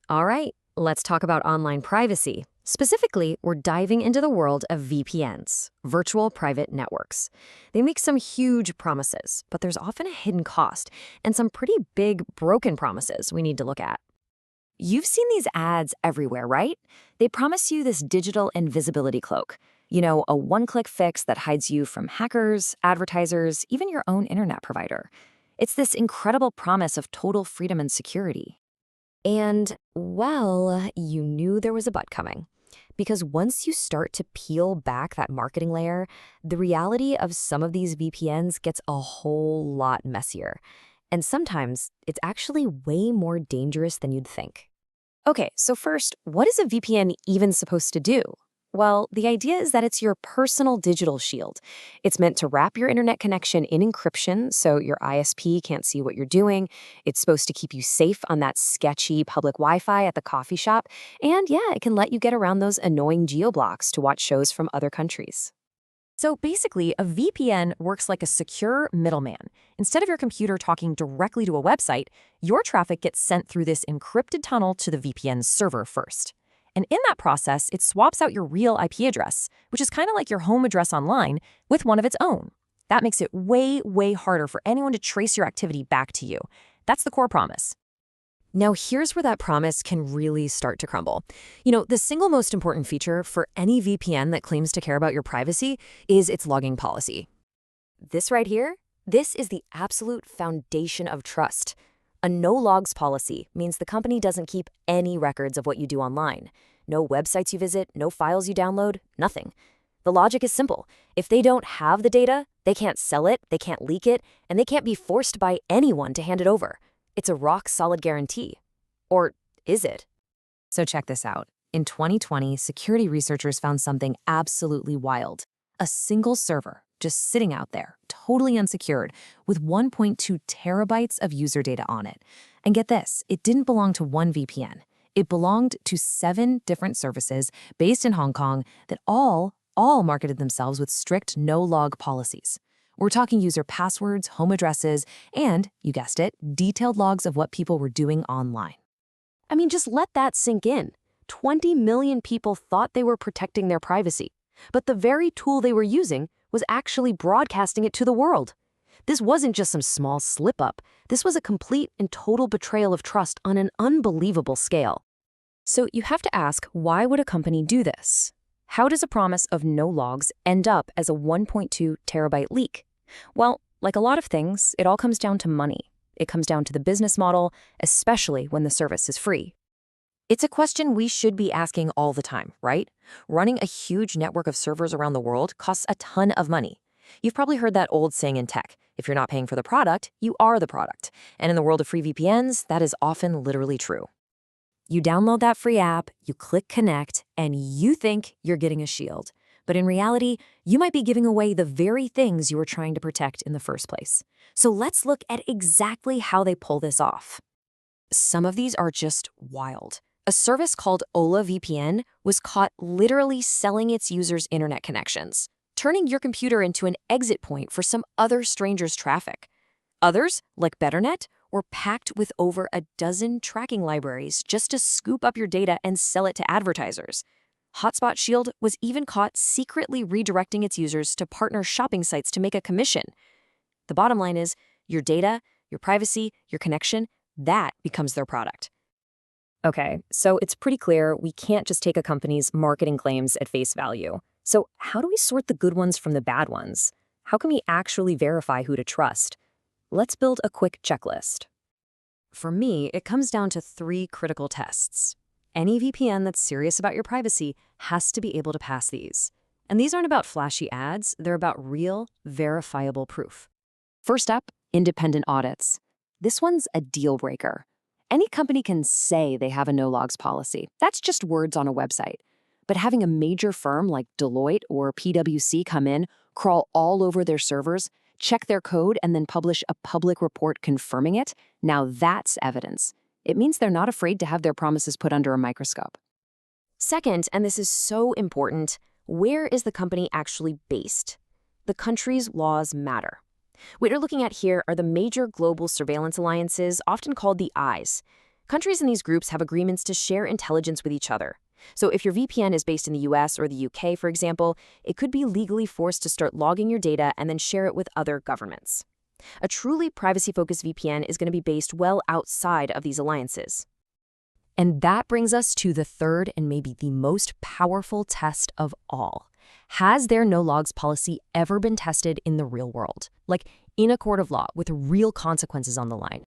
All right, let's talk about online privacy. Specifically, we're diving into the world of VPNs, virtual private networks. They make some huge promises, but there's often a hidden cost and some pretty big broken promises we need to look at. You've seen these ads everywhere, right? They promise you this digital invisibility cloak. A one-click fix that hides you from hackers, advertisers, even your own internet provider. It's this incredible promise of total freedom and security. And, well, you knew there was a but coming. Because once you start to peel back that marketing layer, the reality of some of these VPNs gets a whole lot messier. And sometimes it's actually way more dangerous than you'd think. Okay, so first, what is a VPN even supposed to do? Well, the idea is that it's your personal digital shield. It's meant to wrap your internet connection in encryption so your ISP can't see what you're doing. It's supposed to keep you safe on that sketchy public Wi-Fi at the coffee shop. And yeah, it can let you get around those annoying geo-blocks to watch shows from other countries. So basically, a VPN works like a secure middleman. Instead of your computer talking directly to a website, your traffic gets sent through this encrypted tunnel to the VPN server first. And in that process, it swaps out your real IP address, which is kind of like your home address online, with one of its own. That makes it way, way harder for anyone to trace your activity back to you. That's the core promise. Now, here's where that promise can really start to crumble. The single most important feature for any VPN that claims to care about your privacy is its logging policy. This right here, this is the absolute foundation of trust. A no-logs policy means the company doesn't keep any records of what you do online. No websites you visit, no files you download, nothing. The logic is simple. If they don't have the data, they can't sell it, they can't leak it, and they can't be forced by anyone to hand it over. It's a rock-solid guarantee. Or is it? So check this out. In 2020, security researchers found something absolutely wild. A single server just sitting out there, totally unsecured, with 1.2 terabytes of user data on it. And get this, it didn't belong to one VPN. It belonged to 7 different services based in Hong Kong that all marketed themselves with strict no-log policies. We're talking user passwords, home addresses, and, you guessed it, detailed logs of what people were doing online. I mean, just let that sink in. 20 million people thought they were protecting their privacy, but the very tool they were using was actually broadcasting it to the world. This wasn't just some small slip-up. This was a complete and total betrayal of trust on an unbelievable scale. So you have to ask, why would a company do this? How does a promise of no logs end up as a 1.2 terabyte leak? Well, like a lot of things, it all comes down to money. It comes down to the business model, especially when the service is free. It's a question we should be asking all the time, right? Running a huge network of servers around the world costs a ton of money. You've probably heard that old saying in tech, if you're not paying for the product, you are the product. And in the world of free VPNs, that is often literally true. You download that free app, you click connect, and you think you're getting a shield. But in reality, you might be giving away the very things you were trying to protect in the first place. So let's look at exactly how they pull this off. Some of these are just wild. A service called Ola VPN was caught literally selling its users' internet connections, turning your computer into an exit point for some other stranger's traffic. Others, like BetterNet, were packed with over a dozen tracking libraries just to scoop up your data and sell it to advertisers. Hotspot Shield was even caught secretly redirecting its users to partner shopping sites to make a commission. The bottom line is, your data, your privacy, your connection, that becomes their product. Okay, so it's pretty clear we can't just take a company's marketing claims at face value. So how do we sort the good ones from the bad ones? How can we actually verify who to trust? Let's build a quick checklist. For me, it comes down to 3 critical tests. Any VPN that's serious about your privacy has to be able to pass these. And these aren't about flashy ads, they're about real, verifiable proof. First up, independent audits. This one's a deal breaker. Any company can say they have a no-logs policy. That's just words on a website. But having a major firm like Deloitte or PwC come in, crawl all over their servers, check their code, and then publish a public report confirming it, now that's evidence. It means they're not afraid to have their promises put under a microscope. Second, and this is so important, where is the company actually based? The country's laws matter. What you're looking at here are the major global surveillance alliances, often called the Eyes. Countries in these groups have agreements to share intelligence with each other. So if your VPN is based in the US or the UK, for example, it could be legally forced to start logging your data and then share it with other governments. A truly privacy-focused VPN is going to be based well outside of these alliances. And that brings us to the third and maybe the most powerful test of all. Has their no-logs policy ever been tested in the real world? Like in a court of law with real consequences on the line?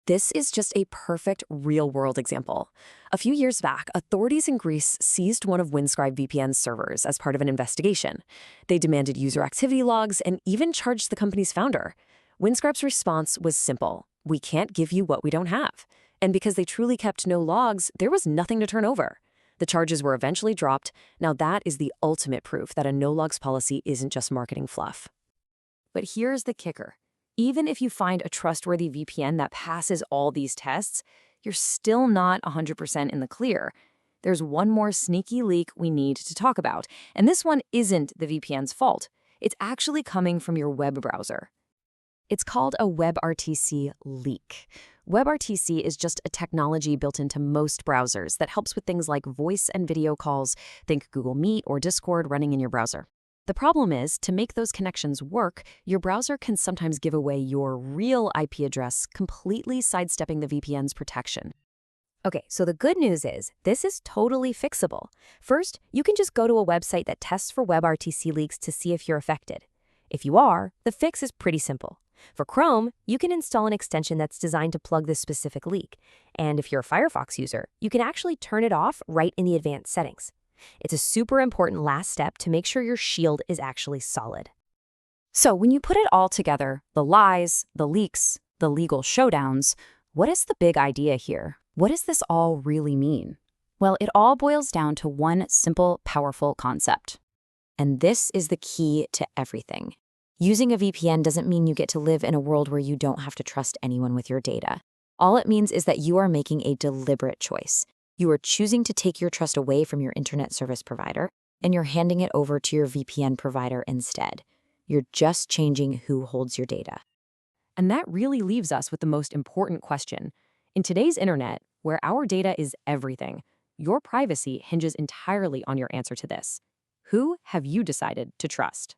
This is just a perfect real-world example. A few years back, authorities in Greece seized one of Windscribe VPN's servers as part of an investigation. They demanded user activity logs and even charged the company's founder. Windscribe's response was simple: we can't give you what we don't have. And because they truly kept no logs, there was nothing to turn over. The charges were eventually dropped. Now that is the ultimate proof that a no-logs policy isn't just marketing fluff. But here's the kicker. Even if you find a trustworthy VPN that passes all these tests, you're still not 100% in the clear. There's one more sneaky leak we need to talk about, and this one isn't the VPN's fault. It's actually coming from your web browser. It's called a WebRTC leak. WebRTC is just a technology built into most browsers that helps with things like voice and video calls. Think Google Meet or Discord running in your browser. The problem is, to make those connections work, your browser can sometimes give away your real IP address, completely sidestepping the VPN's protection. Okay, so the good news is, this is totally fixable. First, you can just go to a website that tests for WebRTC leaks to see if you're affected. If you are, the fix is pretty simple. For Chrome, you can install an extension that's designed to plug this specific leak. And if you're a Firefox user, you can actually turn it off right in the advanced settings. It's a super important last step to make sure your shield is actually solid. So when you put it all together, the lies, the leaks, the legal showdowns, what is the big idea here? What does this all really mean? Well, it all boils down to one simple, powerful concept. And this is the key to everything. Using a VPN doesn't mean you get to live in a world where you don't have to trust anyone with your data. All it means is that you are making a deliberate choice. You are choosing to take your trust away from your internet service provider, and you're handing it over to your VPN provider instead. You're just changing who holds your data. And that really leaves us with the most important question. In today's internet, where our data is everything, your privacy hinges entirely on your answer to this. Who have you decided to trust?